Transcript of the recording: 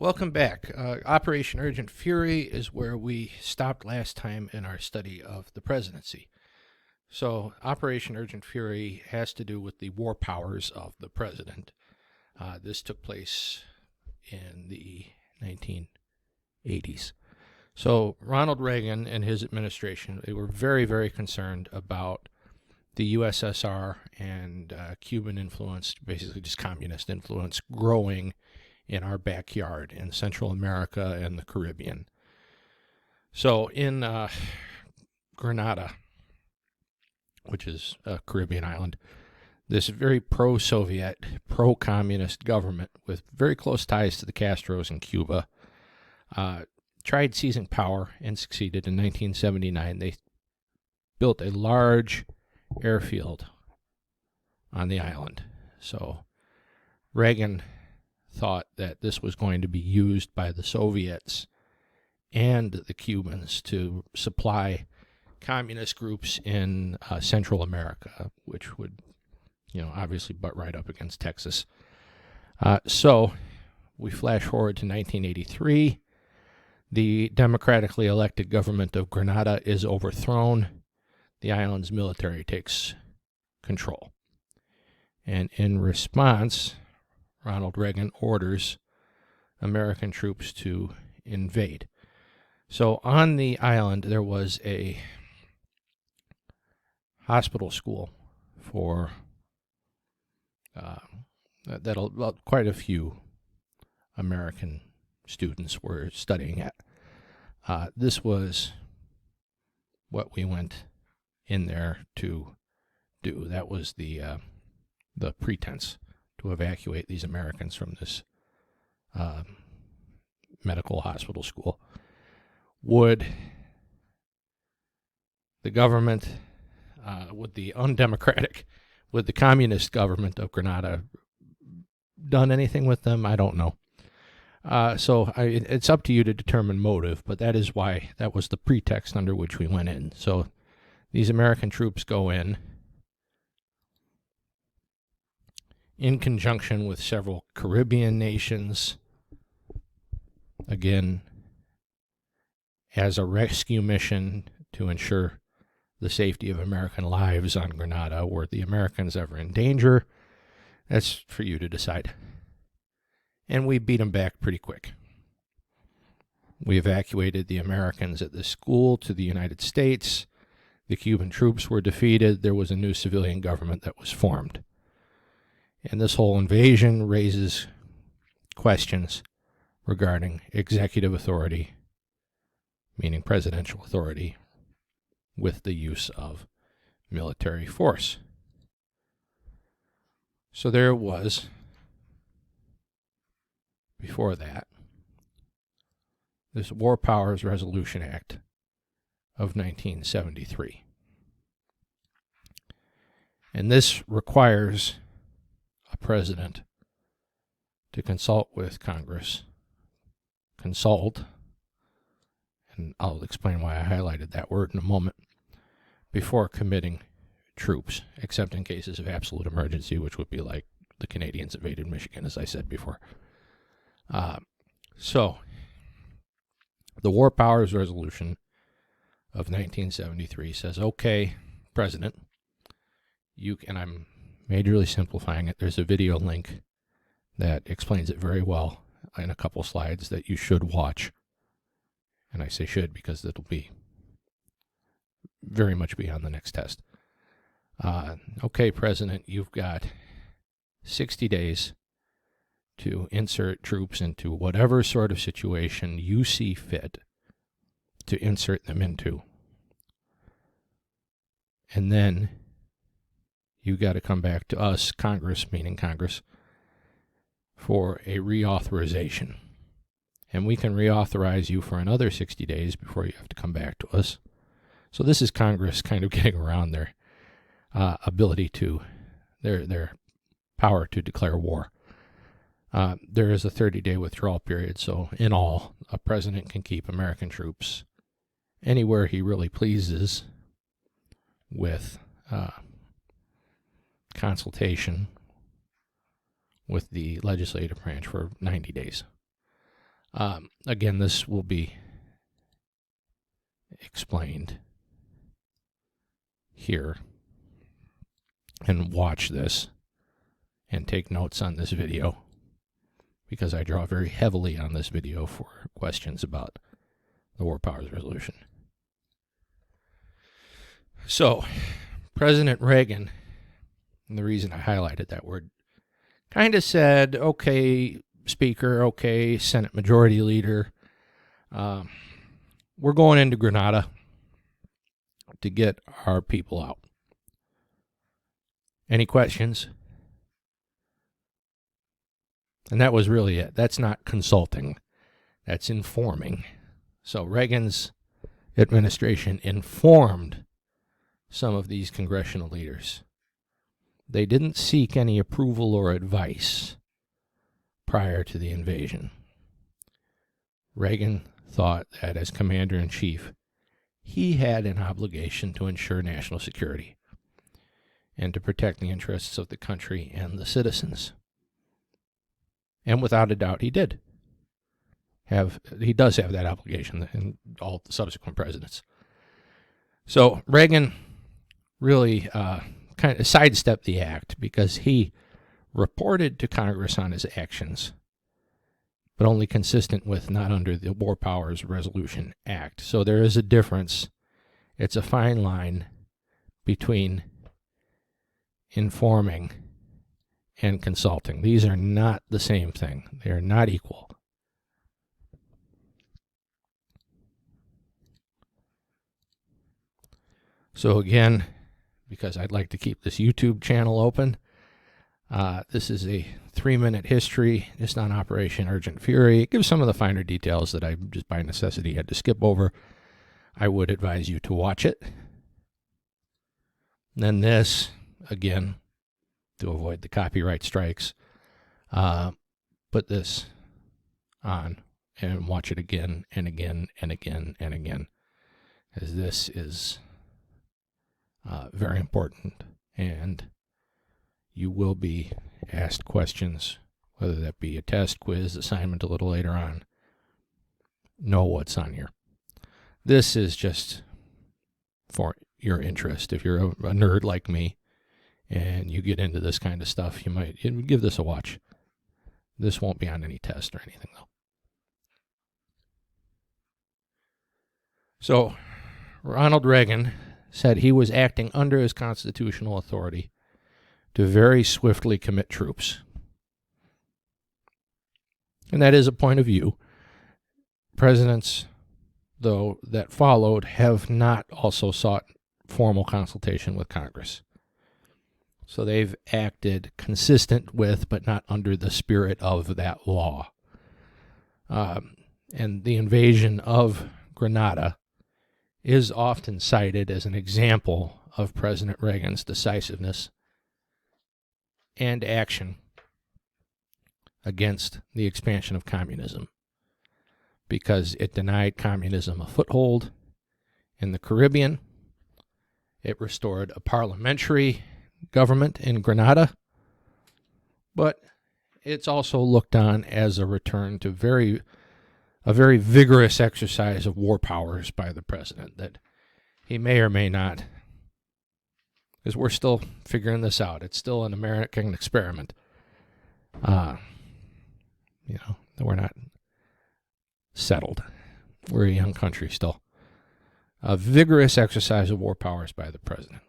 Welcome back. Operation Urgent Fury is where we stopped last time in our study of the presidency. So, Operation Urgent Fury has to do with the war powers of the president. This took place in the 1980s. So, Ronald Reagan and his administration, they were very, very concerned about the USSR and Cuban influence, basically just communist influence, growing in our backyard in Central America and the Caribbean. So in Grenada, which is a Caribbean island, this very pro-Soviet, pro-communist government with very close ties to the Castros in Cuba tried seizing power and succeeded. In 1979. They built a large airfield on the island. So Reagan thought that this was going to be used by the Soviets and the Cubans to supply communist groups in Central America, which would, obviously butt right up against Texas. So we flash forward to 1983. The democratically elected government of Grenada is overthrown. The island's military takes control. And in response, Ronald Reagan orders American troops to invade. So on the island, there was a hospital school for quite a few American students were studying at. This was what we went in there to do. That was the pretense to evacuate these Americans from this medical hospital school. Would the government, would the communist government of Grenada done anything with them? I don't know. So it's up to you to determine motive, but that is why that was the pretext under which we went in. So these American troops go in conjunction with several Caribbean nations, again, as a rescue mission to ensure the safety of American lives on Grenada. Were the Americans ever in danger? That's for you to decide. And we beat them back pretty quick. We evacuated the Americans at this school to the United States. The Cuban troops were defeated. There was a new civilian government that was formed. And this whole invasion raises questions regarding executive authority, meaning presidential authority, with the use of military force. So there was, before that, this War Powers Resolution Act of 1973. And this requires a president to consult with Congress, and I'll explain why I highlighted that word in a moment, before committing troops, except in cases of absolute emergency, which would be like the Canadians invaded Michigan, as I said before. So, the War Powers Resolution of 1973 says, okay, President, and I'm majorly simplifying it. There's a video link that explains it very well in a couple slides that you should watch. And I say should because it'll be very much be on the next test. Okay, President, you've got 60 days to insert troops into whatever sort of situation you see fit to insert them into. And then you got to come back to us, Congress, meaning Congress, for a reauthorization. And we can reauthorize you for another 60 days before you have to come back to us. So this is Congress kind of getting around their ability to, their power to declare war. There is a 30-day withdrawal period, so in all, a president can keep American troops anywhere he really pleases with consultation with the legislative branch for 90 days. Again, this will be explained here. And watch this and take notes on this video, because I draw very heavily on this video for questions about the War Powers Resolution. So, President Reagan, and the reason I highlighted that word, kind of said, okay, Speaker, okay, Senate Majority Leader, we're going into Grenada to get our people out. Any questions? And that was really it. That's not consulting. That's informing. So Reagan's administration informed some of these congressional leaders. They didn't seek any approval or advice prior to the invasion. Reagan thought that as commander-in-chief, he had an obligation to ensure national security and to protect the interests of the country and the citizens. And without a doubt, he did. He does have that obligation in all the subsequent presidents. So Reagan really kind of sidestepped the act because he reported to Congress on his actions, but only consistent with, not under the War Powers Resolution Act. So there is a difference. It's a fine line between informing and consulting. These are not the same thing. They are not equal. So again, because I'd like to keep this YouTube channel open, this is a 3-minute history just on Operation Urgent Fury. It gives some of the finer details that I just by necessity had to skip over. I would advise you to watch it. And then this, again, to avoid the copyright strikes, put this on and watch it again and again and again and again, as this is very important, and you will be asked questions, whether that be a test, quiz, assignment a little later on. Know what's on here. This is just for your interest. If you're a nerd like me and you get into this kind of stuff, you might give this a watch. This won't be on any test or anything, though. So, Ronald Reagan said he was acting under his constitutional authority to very swiftly commit troops. And that is a point of view. Presidents, though, that followed have not also sought formal consultation with Congress. So they've acted consistent with, but not under the spirit of that law. And the invasion of Grenada is often cited as an example of President Reagan's decisiveness and action against the expansion of communism, because it denied communism a foothold in the Caribbean. It restored a parliamentary government in Grenada, but it's also looked on as a return to a very vigorous exercise of war powers by the president that he may or may not, because we're still figuring this out. It's still an American experiment. We're not settled. We're a young country still. A vigorous exercise of war powers by the president.